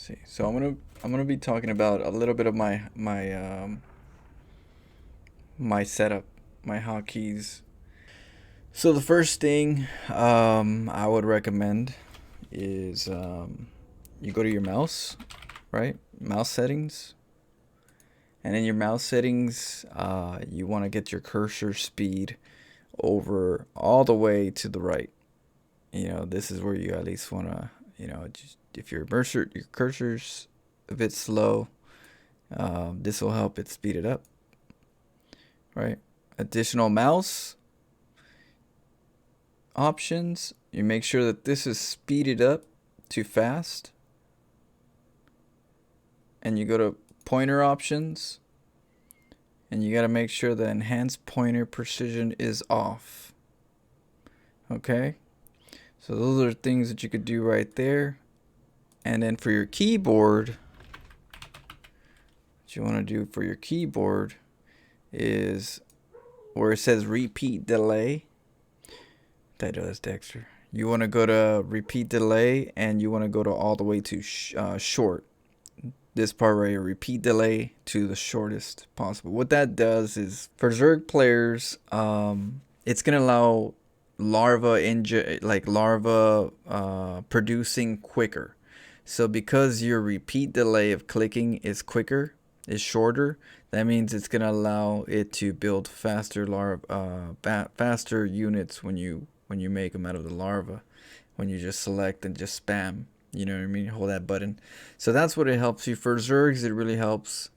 see. So I'm gonna be talking about a little bit of my setup, my hotkeys. So the first thing I would recommend is you go to your mouse, right? Mouse settings, and in your mouse settings, you want to get your cursor speed over all the way to the right. This is where you at least want to, just if your cursor's a bit slow, this will help it speed it up, right? Additional mouse options, you make sure that this is speeded up to fast, and you go to pointer options, and you got to make sure the enhanced pointer precision is off. Okay, so those are things that you could do right there. And then for your keyboard, what you want to do for your keyboard is where it says repeat delay. That does, Dexter. You want to go to repeat delay, and you want to go to all the way to short. This part right here, repeat delay to the shortest possible. What that does is for Zerg players, it's gonna allow larva producing quicker. So because your repeat delay of clicking is quicker, is shorter, that means it's gonna allow it to build faster faster units when you make them out of the larva, when you just select and just spam. You know what I mean? Hold that button. So that's what it helps you. For Zergs, it really helps.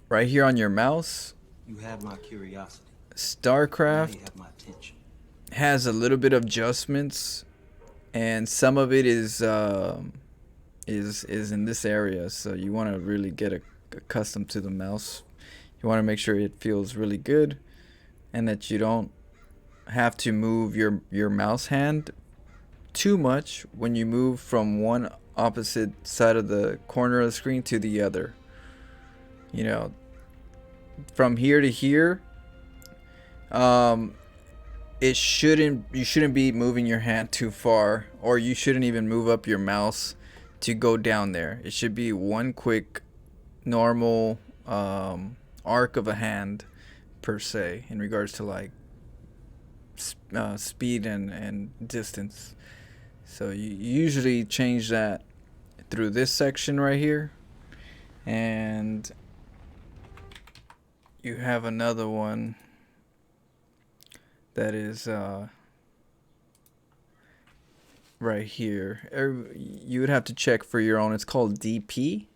Right here on your mouse, you have my curiosity. StarCraft you have my attention. Has a little bit of adjustments, and some of it is in this area. So you want to really get accustomed to the mouse. You want to make sure it feels really good, and that you don't have to move your mouse hand too much when you move from one opposite side of the corner of the screen to the other. From here to here, you shouldn't be moving your hand too far, or you shouldn't even move up your mouse to go down there. It should be one quick normal arc of a hand per se, in regards to like speed and distance. So you usually change that through this section right here, and you have another one that is right here. You would have to check for your own. It's called DP,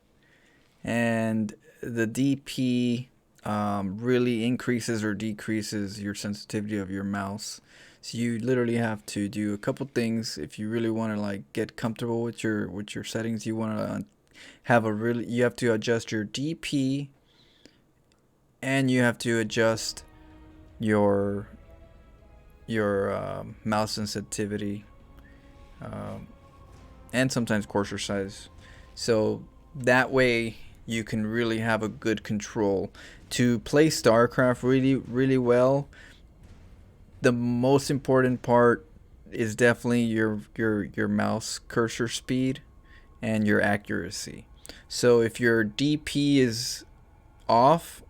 and the DP really increases or decreases your sensitivity of your mouse. So you literally have to do a couple things if you really want to like get comfortable with your settings. You want to you have to adjust your DP, and you have to adjust your mouse sensitivity, and sometimes cursor size. So that way you can really have a good control to play StarCraft really well. The most important part is definitely your mouse cursor speed and your accuracy. So if your DP is off,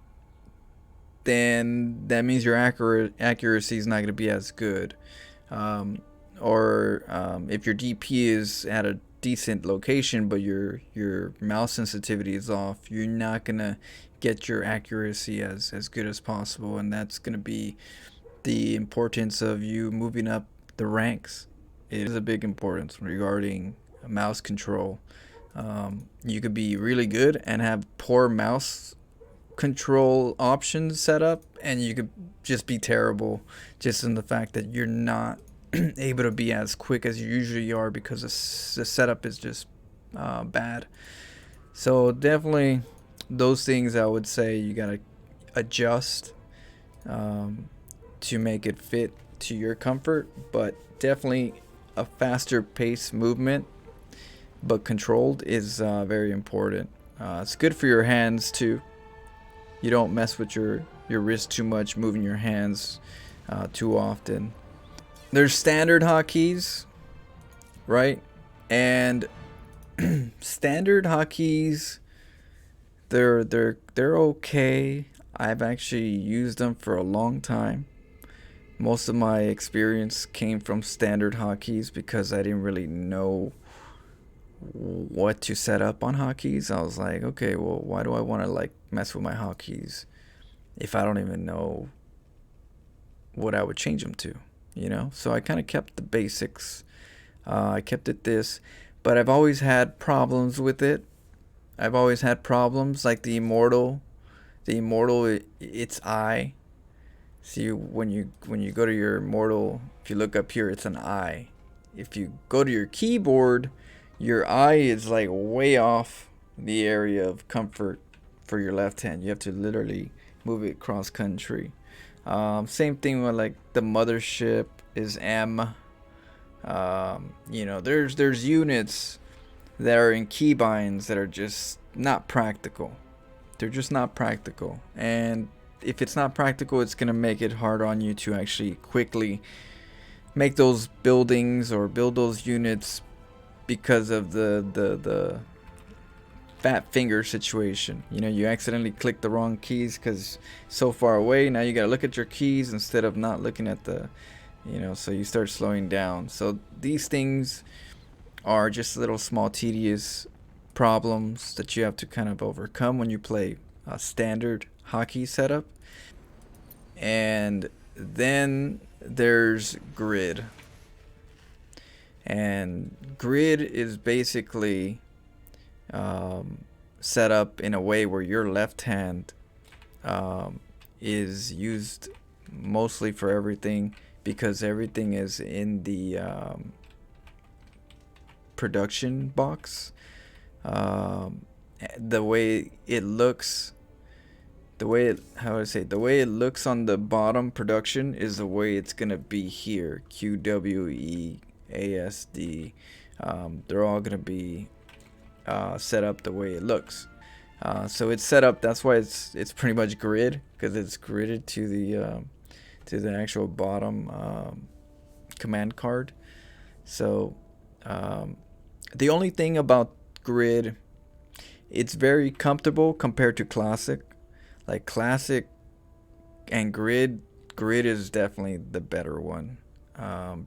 then that means your accuracy is not going to be as good. If your DP is at a decent location, but your mouse sensitivity is off, you're not going to get your accuracy as good as possible. And that's going to be the importance of you moving up the ranks. It is a big importance regarding mouse control. You could be really good and have poor mouse control options set up, and you could just be terrible, just in the fact that you're not able to be as quick as you usually are, because the setup is just bad. So definitely those things I would say you gotta adjust to make it fit to your comfort, but definitely a faster pace movement but controlled is very important. It's good for your hands too. You don't mess with your wrist too much, moving your hands too often. There's standard hotkeys, right? And Standard hotkeys, they're okay. I've actually used them for a long time. Most of my experience came from standard hotkeys because I didn't really know what to set up on hotkeys. I was like, okay, well, why do I want to like mess with my hotkeys if I don't even know what I would change them to, you know? So I kind of kept the basics. I kept it this, but I've always had problems with it. I've always had problems like the immortal. The immortal, it's I. See, when you go to your immortal, if you look up here, it's an I. If you go to your keyboard, your I is like way off the area of comfort for your left hand. You have to literally move it cross country. Same thing with like the mothership is M. There's units that are in keybinds that are just not practical. They're just not practical, and if it's not practical, it's gonna make it hard on you to actually quickly make those buildings or build those units because of the fat finger situation. You know, you accidentally click the wrong keys because so far away. Now you gotta look at your keys instead of not looking at the, so you start slowing down. So these things are just little small tedious problems that you have to kind of overcome when you play a standard hotkey setup. And then there's grid. And grid is basically set up in a way where your left hand is used mostly for everything, because everything is in the production box. The way it looks, the way it looks on the bottom production is the way it's gonna be here. QWEASD. They're all gonna be set up the way it looks. So it's set up. That's why it's pretty much grid, because it's gridded to the actual bottom command card. So the only thing about grid, it's very comfortable compared to classic. Like classic and grid is definitely the better one,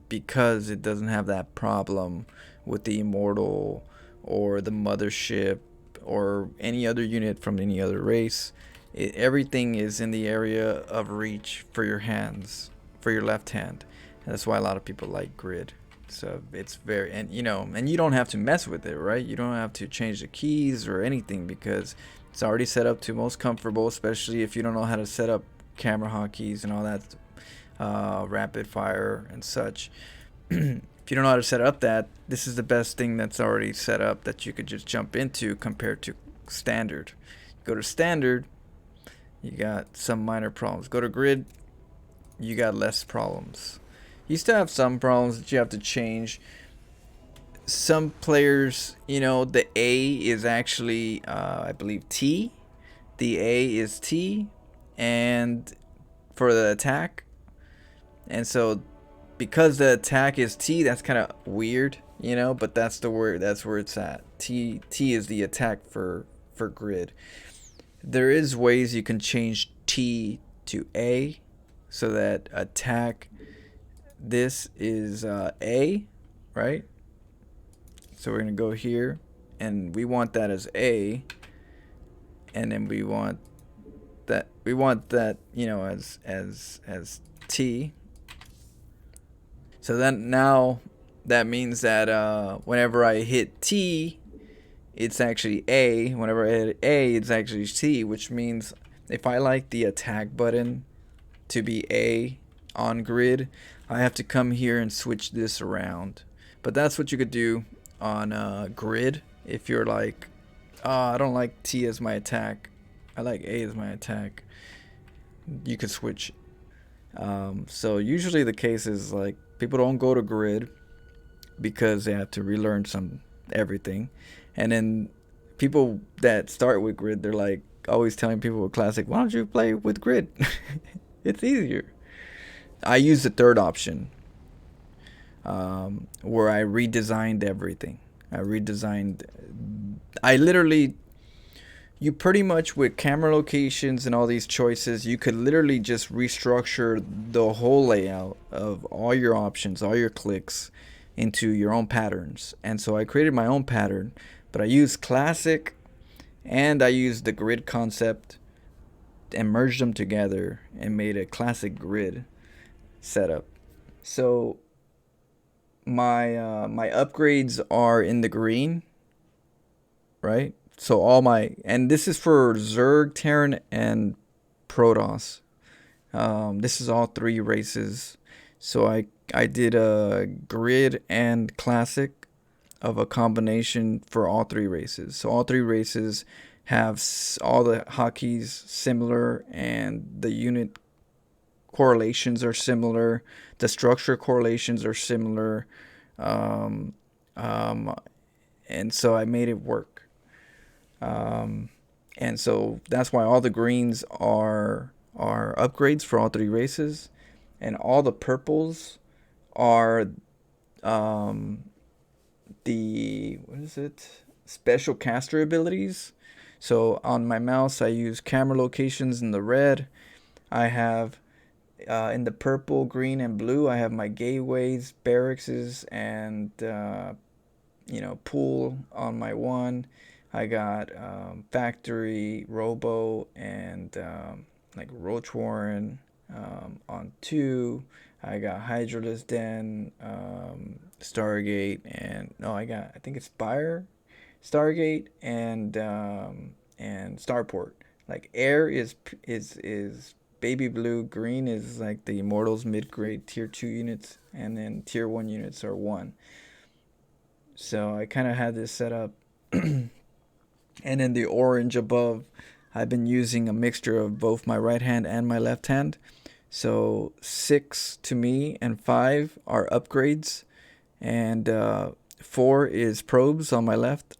because it doesn't have that problem with the immortal or the mothership or any other unit from any other race. Everything is in the area of reach for your hands, for your left hand. And that's why a lot of people like grid. So it's very, and you don't have to mess with it, right? You don't have to change the keys or anything, because it's already set up to most comfortable, especially if you don't know how to set up camera hotkeys and all that, rapid fire and such. If you don't know how to set up that, this is the best thing that's already set up that you could just jump into compared to standard. Go to standard, you got some minor problems. Go to grid, you got less problems. You still have some problems that you have to change. Some players, the A is actually, I believe, T. The A is T, and for the attack. And so, because the attack is T, that's kind of weird, but that's the word. That's where it's at. T is the attack for grid. There is ways you can change T to A, so that attack. This is A, right? So we're gonna go here, and we want that as A, and then we want that as T. So then now that means that whenever I hit T, it's actually A. Whenever I hit A, it's actually T, which means if I like the attack button to be A on grid, I have to come here and switch this around. But that's what you could do on grid. If you're like, I don't like T as my attack, I like A as my attack, you could switch. So usually the case is like people don't go to grid because they have to relearn everything, and then people that start with grid, they're like always telling people with classic, why don't you play with grid? It's easier. I use the third option, where I redesigned everything. I redesigned. I literally, you pretty much with camera locations and all these choices, you could literally just restructure the whole layout of all your options, all your clicks into your own patterns. And so I created my own pattern, but I used classic and I used the grid concept and merged them together and made a classic grid setup. So my upgrades are in the green, right? So all my, and this is for Zerg, Terran, and Protoss. This is all three races. So I did a grid and classic of a combination for all three races. So all three races have all the hotkeys similar, and the unit correlations are similar. The structure correlations are similar. Um, um, and so I made it work. Um, and so that's why all the greens are upgrades for all three races, and all the purples are um, the what is it? Special caster abilities. So on my mouse, I use camera locations in the red. I have in the purple, green, and blue. I have my gateways, barracks, and pool on my one. I got factory, robo, and like roach warren on two. I got hydralis den, stargate, and no, I think it's spire, stargate, and starport. Like air is baby blue, green is like the immortals mid grade tier 2 units, and then tier 1 units are 1. So I kind of had this set up. And in the orange above, I've been using a mixture of both my right hand and my left hand. So 6 to me and 5 are upgrades, and 4 is probes on my left,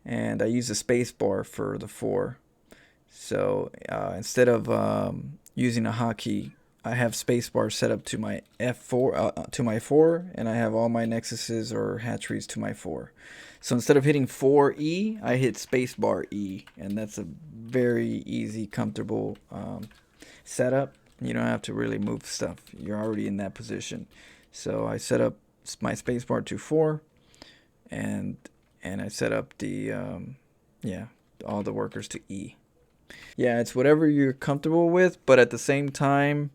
and I use a space bar for the 4. So instead of using a hotkey, I have spacebar set up to my F4 to my 4, and I have all my nexuses or hatcheries to my 4. So instead of hitting 4E, I hit spacebar E, and that's a very easy, comfortable setup. You don't have to really move stuff. You're already in that position. So I set up my spacebar to 4, and I set up the all the workers to E. Yeah, it's whatever you're comfortable with, but at the same time,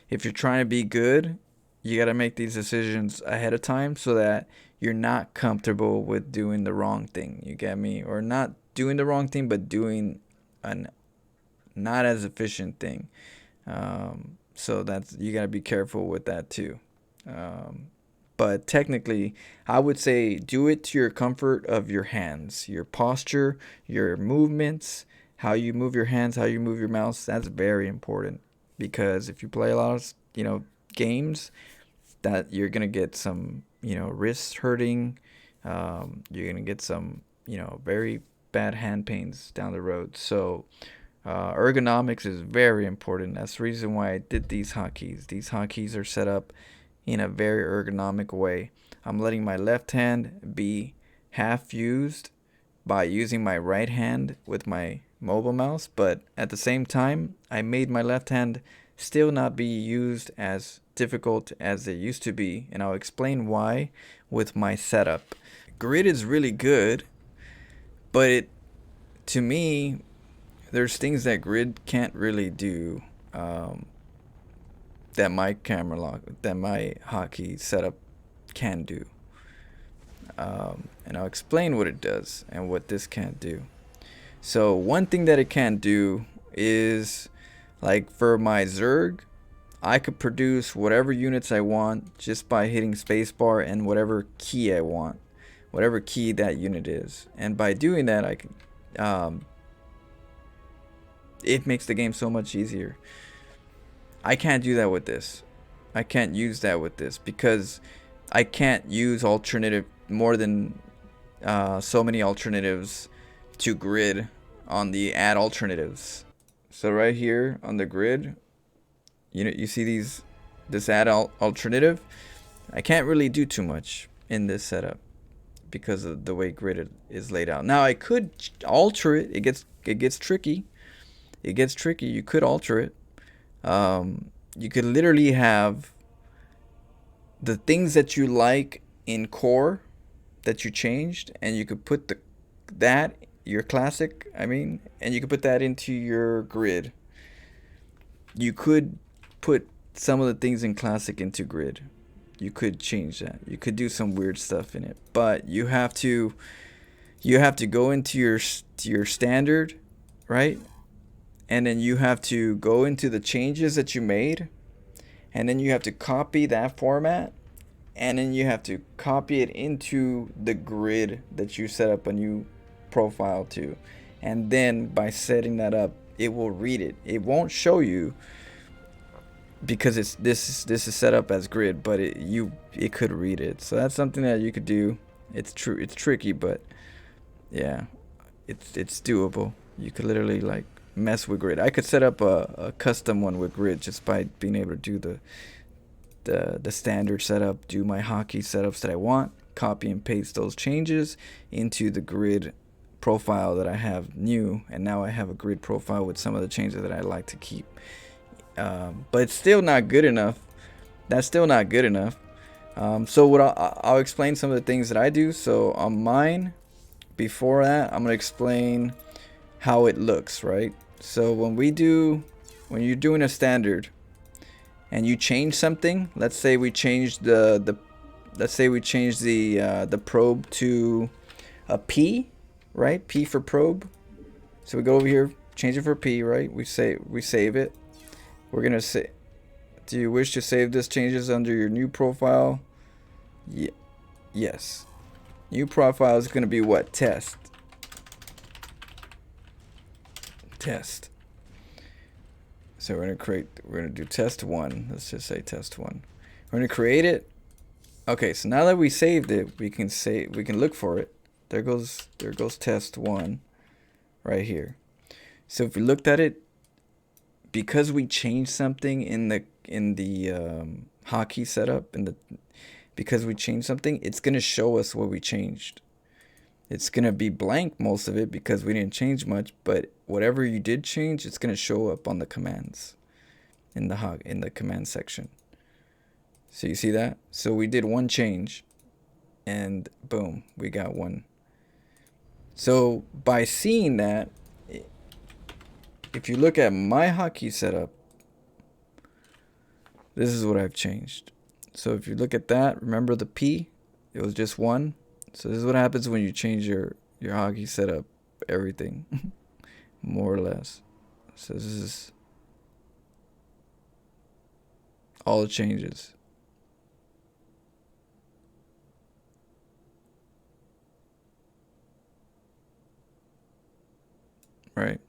if you're trying to be good, you got to make these decisions ahead of time so that you're not comfortable with doing the wrong thing. You get me? Or not doing the wrong thing, but doing an not as efficient thing. So that's, you got to be careful with that too. But technically, I would say do it to your comfort of your hands, your posture, your movements, how you move your hands, how you move your mouse. That's very important, because if you play a lot of games, that you're gonna get some wrist hurting. You're gonna get some very bad hand pains down the road. So ergonomics is very important. That's the reason why I did these hotkeys. These hotkeys are set up in a very ergonomic way. I'm letting my left hand be half used by using my right hand with my mobile mouse, but at the same time, I made my left hand still not be used as difficult as it used to be, and I'll explain why with my setup. Grid is really good, but to me, there's things that grid can't really do. That my camera lock, that my hotkey setup can do. And I'll explain what it does and what this can't do. So one thing that it can't do is, like for my Zerg, I could produce whatever units I want just by hitting spacebar and whatever key I want, whatever key that unit is. And by doing that, I can, it makes the game so much easier. I can't do that with this. I can't use that with this because I can't use alternative more than so many alternatives to grid on the add alternatives. So right here on the grid, you see this add alternative. I can't really do too much in this setup because of the way grid is laid out. Now I could alter it. It gets tricky. It gets tricky. You could alter it. You could literally have the things that you like in core that you changed, and you could put that your classic. I mean, and you could put that into your grid. You could put some of the things in classic into grid. You could change that. You could do some weird stuff in it, but you have to go into your standard, right? And then you have to go into the changes that you made, and then you have to copy that format, and then you have to copy it into the grid that you set up a new profile to. And then by setting that up, it will read it. It won't show you because this is set up as grid, but it could read it. So that's something that you could do. It's true. It's tricky, but yeah, it's doable. You could literally like mess with grid. I could set up a custom one with grid just by being able to do the standard setup, do my hotkey setups that I want, copy and paste those changes into the grid profile that I have new, and now I have a grid profile with some of the changes that I like to keep. But it's still not good enough. That's still not good enough. So what I'll explain some of the things that I do. So on mine, before that, I'm gonna explain how it looks, right? So when you're doing a standard and you change something, let's say we change the probe to a P, right? P for probe. So we go over here, change it for P, right? We save it. We're gonna say, do you wish to save this changes under your new profile? Yes. New profile is gonna be what? Test. So we're gonna do test 1. Let's just say test 1. We're gonna create it. Okay, so now that we saved it, we can look for it. There goes test 1 right here. So if we looked at it, because we changed something in the hotkey setup, because we changed something, it's gonna show us what we changed. It's gonna be blank most of it because we didn't change much, but whatever you did change, it's gonna show up on the commands in the command section. So you see that? So we did one change, and boom, we got one. So by seeing that, if you look at my hotkey setup, this is what I've changed. So if you look at that, remember the P? It was just 1. So this is what happens when you change your hotkey setup, everything, more or less. So this is all the changes. Right.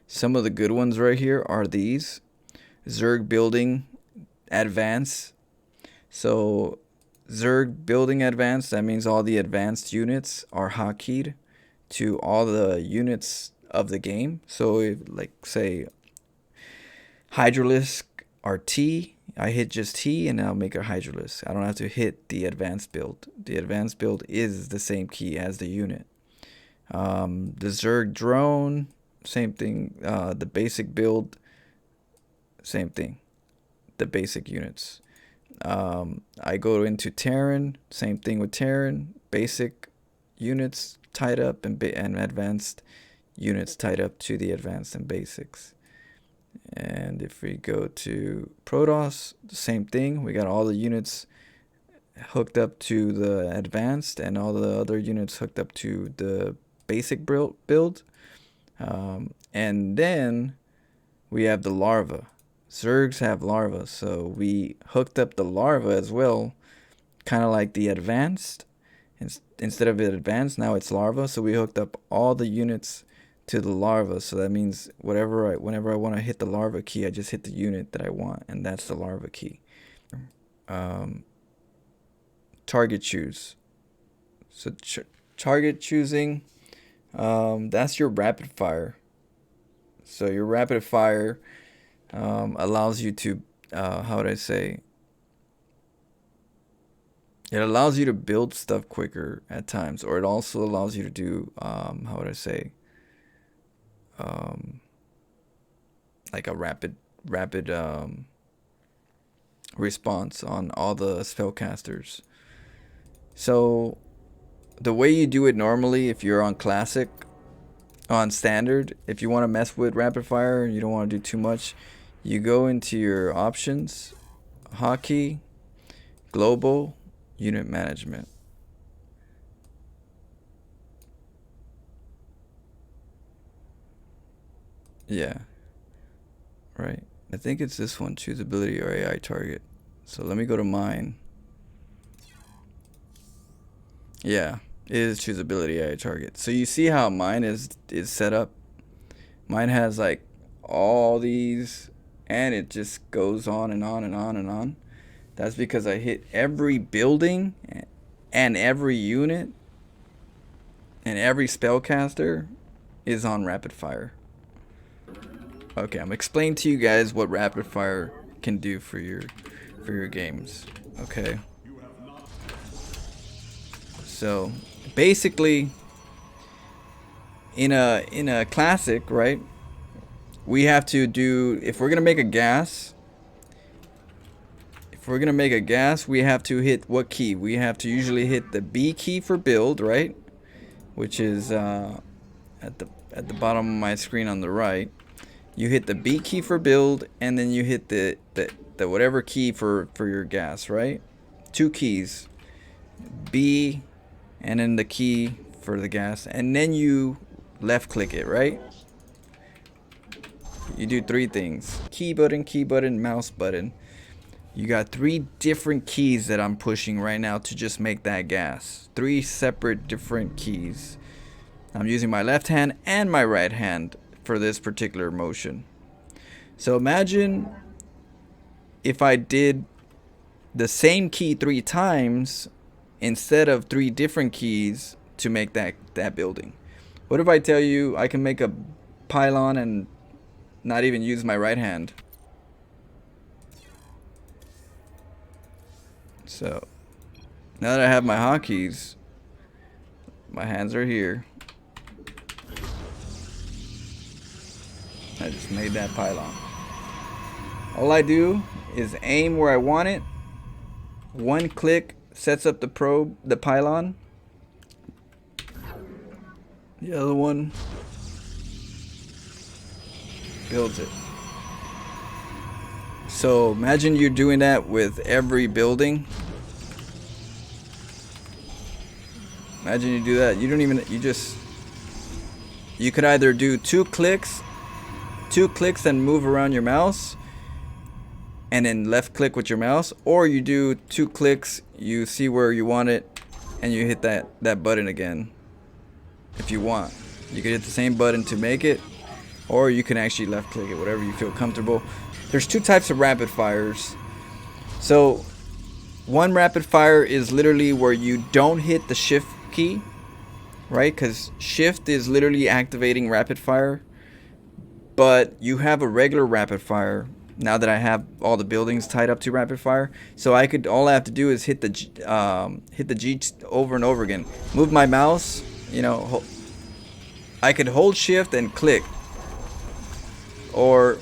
Some of the good ones right here are these. Zerg building advance. So Zerg building advanced, that means all the advanced units are hotkeyed to all the units of the game. So if, like, say Hydralisk are T, I hit just T and I'll make a Hydralisk. I don't have to hit the advanced build. The advanced build is the same key as the unit. The Zerg drone, same thing. The basic build, same thing. The basic units. I go into Terran, same thing with Terran. Basic units tied up and advanced units tied up to the advanced and basics. And if we go to Protoss, the same thing. We got all the units hooked up to the advanced and all the other units hooked up to the basic build. And then we have the larva. Zergs have larva, so we hooked up the larva as well, kind of like the advanced. Instead of it advanced, now it's larva, so we hooked up all the units to the larva. So that means whenever I want to hit the larva key, I just hit the unit that I want, and that's the larva key. Target choose. So target choosing, that's your rapid fire. So your rapid fire allows you to, how would I say, It allows you to build stuff quicker at times, or it also allows you to do how would I say, um, like a rapid response on all the spellcasters. So the way you do it normally, if you're on classic, on standard, if you want to mess with rapid fire, you don't want to do too much, you go into your options, hotkey, global, unit management. Yeah, right. I think it's this one, choose ability or AI target. So let me go to mine. Yeah, it is choose ability AI target. So you see how mine is set up? Mine has like all these, and it just goes on and on and on and on. That's because I hit every building and every unit and every spellcaster is on rapid fire. Okay, I'm explaining to you guys what rapid fire can do for your games. Okay. So basically, in a classic, right? We have to do, if we're gonna make a gas. If we're gonna make a gas, we have to hit what key? We have to usually hit the B key for build, right? Which is at the bottom of my screen on the right. You hit the B key for build, and then you hit the whatever key for your gas, right? Two keys, B, and then the key for the gas, and then you left click it, right? You do three things: key button, mouse button. You got three different keys that I'm pushing right now to just make that gas. Three separate different keys. I'm using my left hand and my right hand for this particular motion. So imagine if I did the same key 3 times instead of 3 different keys to make that building. What if I tell you I can make a pylon and not even use my right hand? So now that I have my hotkeys, my hands are here. I just made that pylon. All I do is aim where I want it. One click sets up the pylon. The other one builds it. So imagine you're doing that with every building. Imagine you do that. You could either do two clicks and move around your mouse, and then left click with your mouse, or you do 2 clicks, you see where you want it, and you hit that button again. If you want, you could hit the same button to make it, or you can actually left click it, whatever you feel comfortable. There's 2 types of rapid fires. So one rapid fire is literally where you don't hit the shift key, right? Because shift is literally activating rapid fire, but you have a regular rapid fire. Now that I have all the buildings tied up to rapid fire, so all I have to do is hit the G over and over again. Move my mouse, I could hold shift and click, or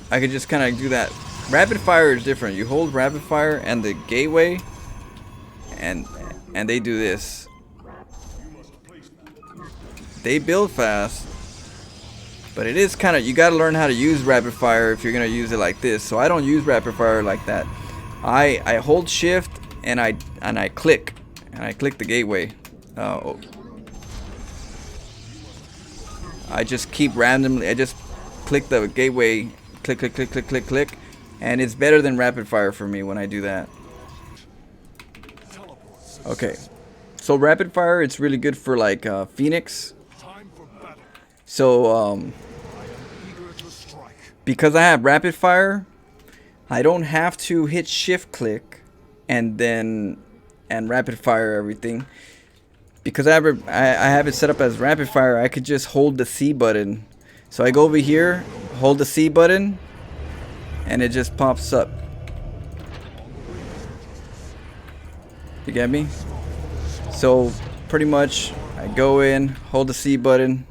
I could just kind of do that. Rapid fire is different. You hold rapid fire and the gateway, and they do this. They build fast, but it is kind of, you got to learn how to use rapid fire if you're gonna use it like this. So I don't use rapid fire like that. I hold shift and I click the gateway. I just keep randomly. I just click the gateway. Click, and it's better than rapid fire for me when I do that. Okay, so rapid fire, it's really good for like Phoenix. So because I have rapid fire, I don't have to hit shift click and rapid fire everything. Because I have it set up as rapid fire, I could just hold the C button. So I go over here, hold the C button, and it just pops up. You get me? So pretty much I go in, hold the C button,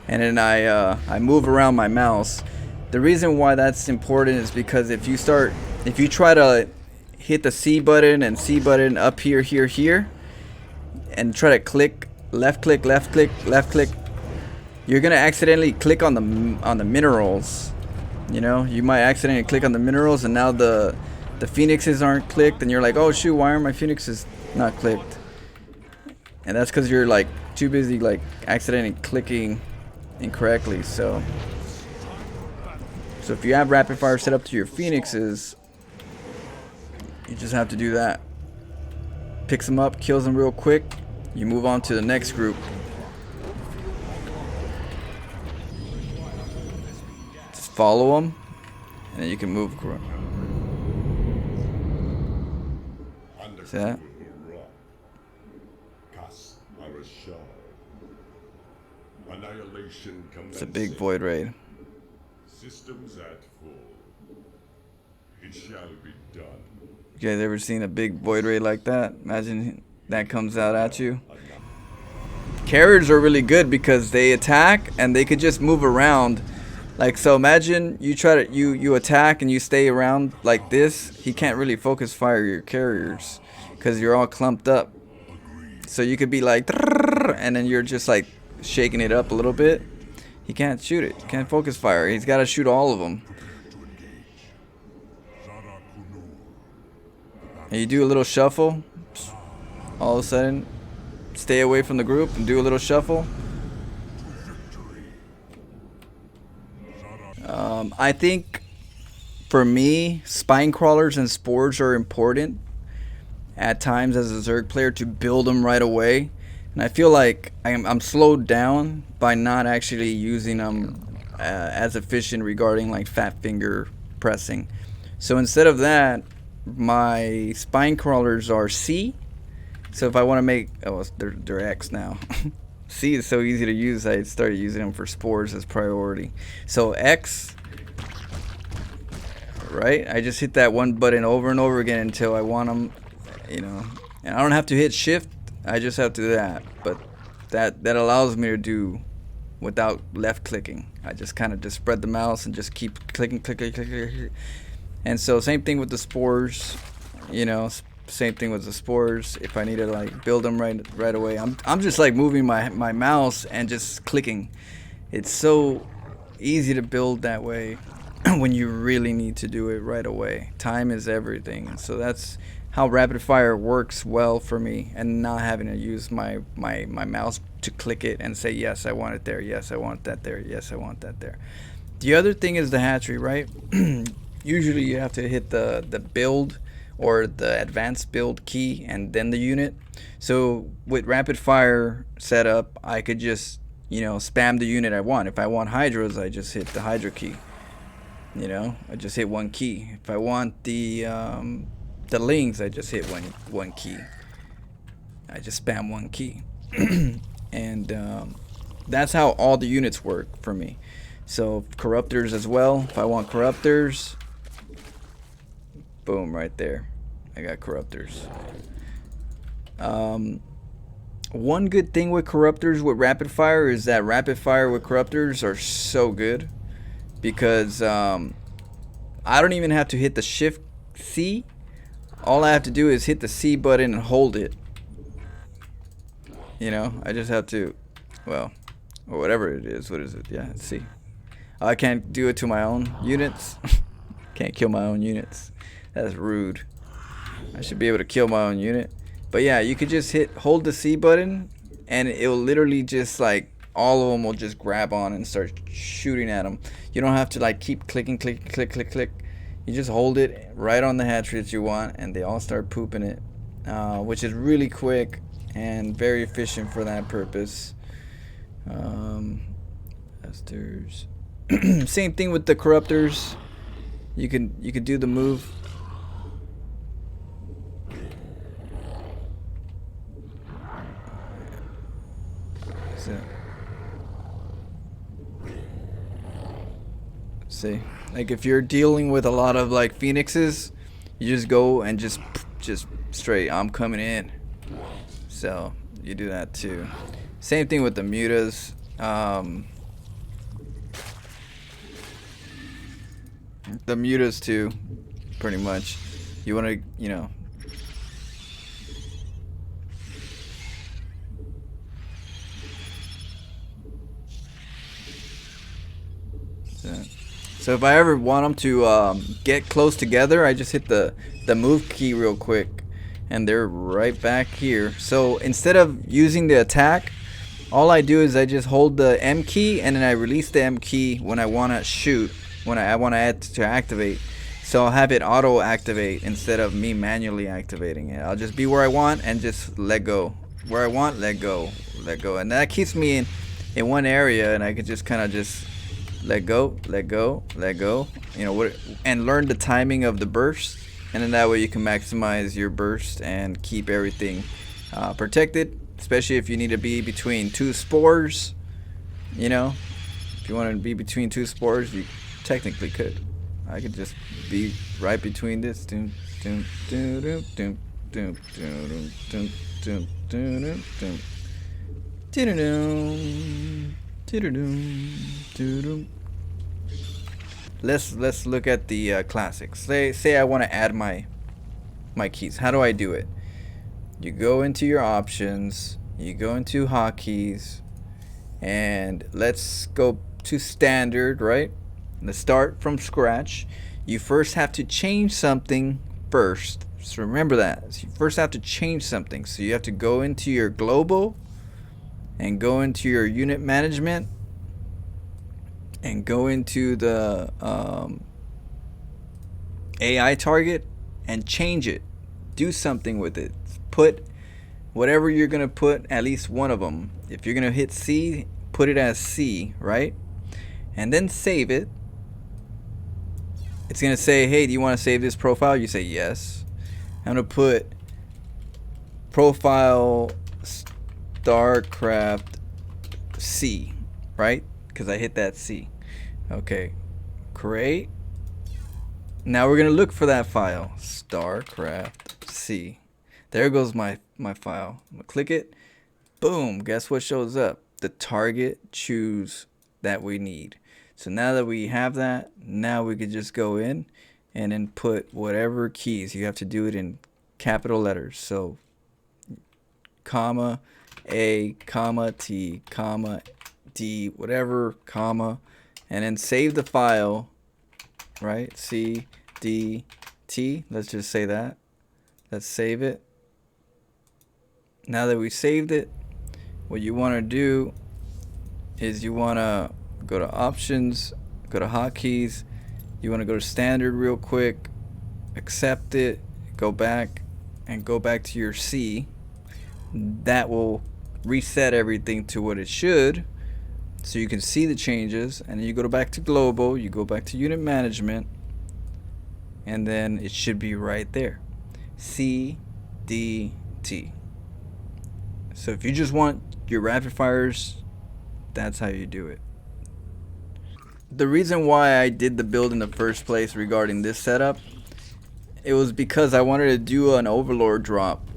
and then I move around my mouse. The reason why that's important is because if you try to hit the C button and C button up here, here, here, and try to click left click, left click, left click, you're gonna accidentally click on the minerals. You know, you might accidentally click on the minerals, and now the phoenixes aren't clicked, and you're like, oh shoot, why aren't my phoenixes not clicked? And that's because you're like too busy like accidentally clicking incorrectly. So if you have rapid fire set up to your phoenixes, you just have to do that. Picks them up, kills them real quick. You move on to the next group. Just follow them, and then you can move. See that? It's a big void raid. Systems at full. It shall be done. You guys ever seen a big void raid like that? Imagine that comes out at you. Carriers are really good because they attack and they could just move around. Like, so imagine you try to you attack and you stay around like this. He can't really focus fire your carriers because you're all clumped up. So you could be like, and then you're just like shaking it up a little bit. He can't shoot it. He can't focus fire. He's got to shoot all of them. And you do a little shuffle. All of a sudden, stay away from the group and do a little shuffle. I think for me, spine crawlers and spores are important at times as a Zerg player to build them right away. And I feel like I'm slowed down by not actually using them as efficient regarding like fat finger pressing. So instead of that, my spine crawlers are C. So if I want to make, oh, they're X now. C is so easy to use, I started using them for spores as priority. So X, right? I just hit that one button over and over again until I want them, you know. And I don't have to hit shift, I just have to do that. But that allows me to do without left clicking. I just kind of just spread the mouse and just keep clicking, clicking. And so same thing with the spores, you know, same thing with the spores. If I need to like build them right away, I'm just like moving my mouse and just clicking. It's so easy to build that way when you really need to do it right away. Time is everything. And so that's how rapid fire works well for me, and not having to use my mouse to click it and say, yes, I want it there, yes, I want that there, yes, I want that there. The other thing is the hatchery, right? Usually you have to hit the build or the advanced build key and then the unit. So with rapid fire setup, I could just, you know, spam the unit I want. If I want hydras, I just hit the hydra key. You know, I just hit one key. If I want the lings, I just hit one key. I just spam one key. And that's how all the units work for me. So corruptors as well. If I want corruptors, boom, right there. I got corruptors. One good thing with corruptors with rapid fire is that rapid fire with corruptors are so good because I don't even have to hit the shift C. All I have to do is hit the C button and hold it. You know, I just have to, well, or whatever it is. What is it? Yeah, C. I can't do it to my own units. Can't kill my own units. That's rude. I should be able to kill my own unit. But yeah, you could just hold the C button and it'll literally just like, all of them will just grab on and start shooting at them. You don't have to like keep clicking, click, click, click, click. You just hold it right on the hatchery that you want and they all start pooping it. Which is really quick and very efficient for that purpose. Esters. Same thing with the corruptors. You could do the move. So, see, like if you're dealing with a lot of like phoenixes, you just go and just straight, I'm coming in. So you do that too. Same thing with the mutas. The mutas too, pretty much. You want to, you know. So if I ever want them to get close together, I just hit the move key real quick, and they're right back here. So instead of using the attack, all I do is I just hold the M key, and then I release the M key when I want to shoot, when I want to add to activate. So I'll have it auto activate instead of me manually activating it. I'll just be where I want and just let go. Where I want, let go, and that keeps me in one area, and I could just kind of just let go, let go, let go, you know, and learn the timing of the burst, and then that way you can maximize your burst and keep everything protected, especially if you need to be between two spores. You know, if you want to be between two spores, you technically could. I could just be right between this. Let's look at the classics. Say I want to add my keys. How do I do it? You go into your options, you go into hotkeys, and let's go to standard, right? Let's start from scratch. You first have to change something first. So remember that. So you first have to change something. So you have to go into your global and go into your unit management and go into the AI target and change it. Do something with it. Put whatever you're gonna put, at least one of them. If you're gonna hit C, put it as C, right? And then save it. It's gonna say, hey, do you want to save this profile? You say yes. I'm gonna put profile StarCraft C, right? Because I hit that C. Okay, create. Now we're gonna look for that file, StarCraft C. There goes my file. I'm gonna click it. Boom. Guess what shows up? The target choose that we need. So now that we have that, now we could just go in and then put whatever keys. You have to do it in capital letters. So comma A, comma T, comma D, whatever, comma, and then save the file, right? C, D, T. Let's just say that. Let's save it. Now that we saved it, what you want to do is you want to go to options, go to hotkeys. You want to go to standard real quick, accept it, go back, and go back to your C. That will reset everything to what it should, so you can see the changes. And then you go back to global, you go back to unit management, and then it should be right there. C, D, T. So if you just want your rapid fires, that's how you do it. The reason why I did the build in the first place regarding this setup, it was because I wanted to do an overlord drop.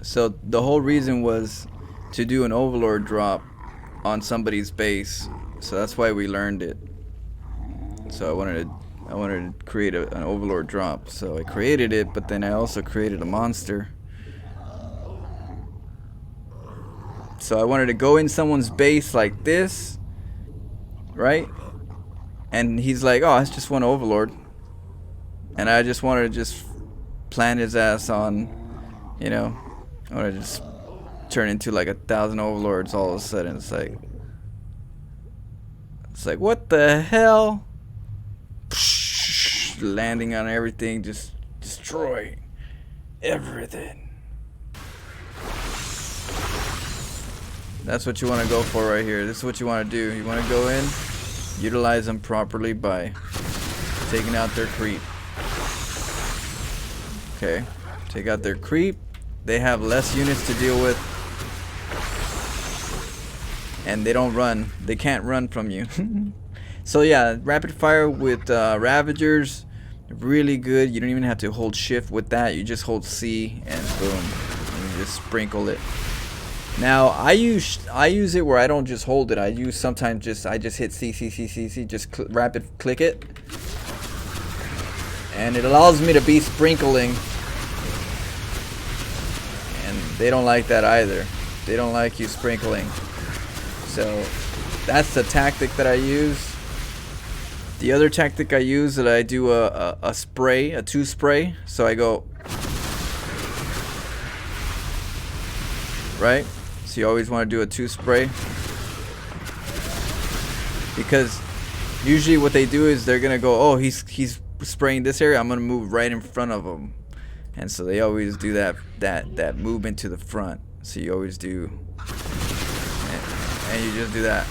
So the whole reason was to do an overlord drop on somebody's base. So that's why we learned it. So I wanted to create an overlord drop. So I created it, but then I also created a monster. So I wanted to go in someone's base like this, right? And he's like, oh, it's just one overlord. And I just wanted to just plant his ass on, you know, I want to just turn into like 1,000 overlords all of a sudden. It's like, what the hell? Landing on everything, just destroy everything. That's what you want to go for right here. This is what you want to do. You want to go in, utilize them properly by taking out their creep. Okay, take out their creep. They have less units to deal with, and they don't run. They can't run from you. So yeah, rapid fire with Ravagers. Really good. You don't even have to hold shift with that. You just hold C and boom, and you just sprinkle it. Now I use it where I don't just hold it. I use sometimes I just hit C, just rapid click it, and it allows me to be sprinkling. And they don't like that either. They don't like you sprinkling. So that's the tactic that I use. The other tactic I use that I do a spray, a 2 spray. So I go right. So you always want to do a 2 spray, because usually what they do is they're gonna go, oh, he's spraying this area, I'm gonna move right in front of him, and so they always do that movement to the front. So you always do, and you just do that.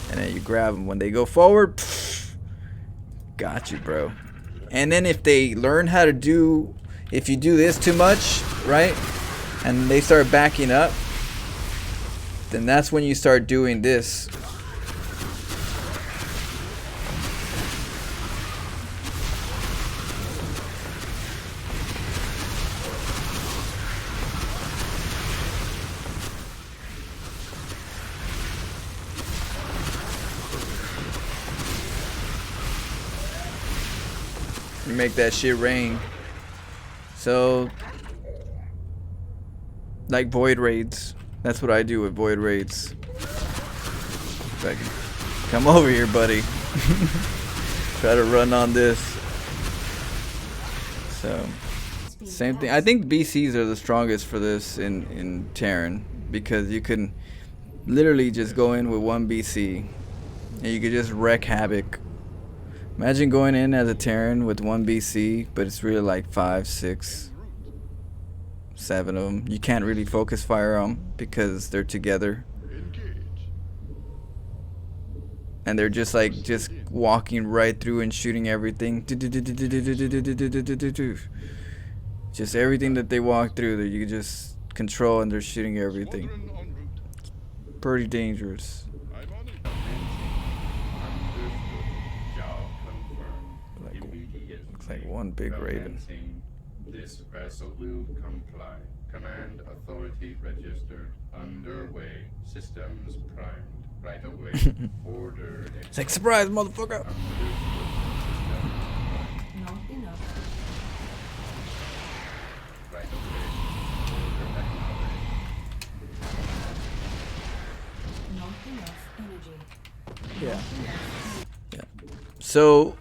And then you grab them when they go forward. Got you, bro. And then if they learn how to do, if you do this too much, right, and they start backing up, then that's when you start doing this. You make that shit rain. So, like void raids. That's what I do with void raids. Like, come over here, buddy. Try to run on this. So, same thing. I think BCs are the strongest for this in Terran, because you can literally just go in with 1 BC and you could just wreak havoc. Imagine going in as a Terran with 1 BC, but it's really like 5, 6, 7 of them. You can't really focus fire on because they're together. And they're just walking right through and shooting everything. Just everything that they walk through that you just control, and they're shooting everything. Pretty dangerous. Looks like one big raven. This vessel will comply. Command authority registered. Underway. Systems primed. Right away. Order. It's like, surprise, motherfucker! Not enough. Right away. Order acknowledged. Not enough energy. Yeah. Yeah. So,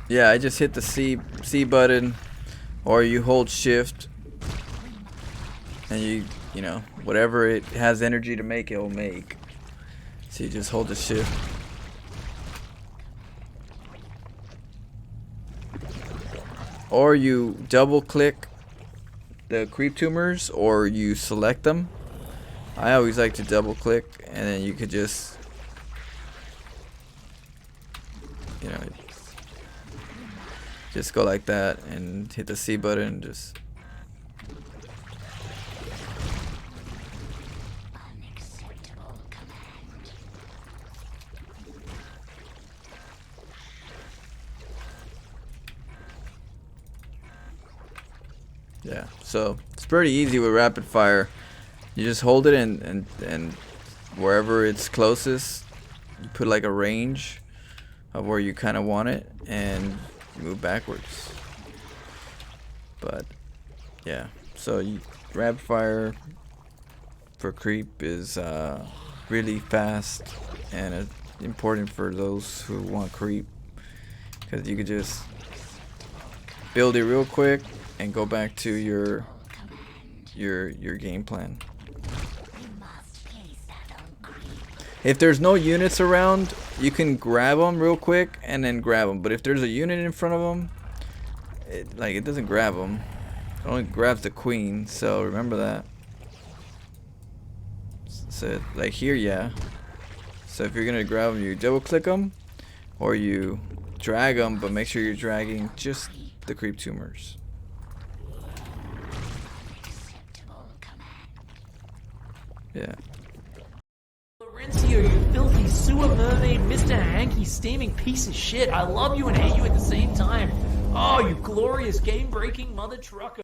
yeah, I just hit the C button, or you hold shift, and you know, whatever it has energy to make, it will make. So you just hold the shift. Or you double click the creep tumors, or you select them. I always like to double click, and then you could just, you know, just go like that and hit the C button and just. Yeah, so it's pretty easy with rapid fire. You just hold it and wherever it's closest, you put like a range of where you kind of want it, and you move backwards. But yeah, so rapid fire for creep is really fast, and it's important for those who want creep, because you could just build it real quick and go back to your game plan. If there's no units around, you can grab them real quick and then grab them. But if there's a unit in front of them, it doesn't grab them. It only grabs the queen. So remember that. So like here, yeah. So if you're gonna grab them, you double click them, or you drag them, but make sure you're dragging just the creep tumors. Yeah. Laurencio, you filthy sewer mermaid, Mr. Hanky, steaming piece of shit. I love you and hate you at the same time. Oh, you glorious game-breaking mother trucker.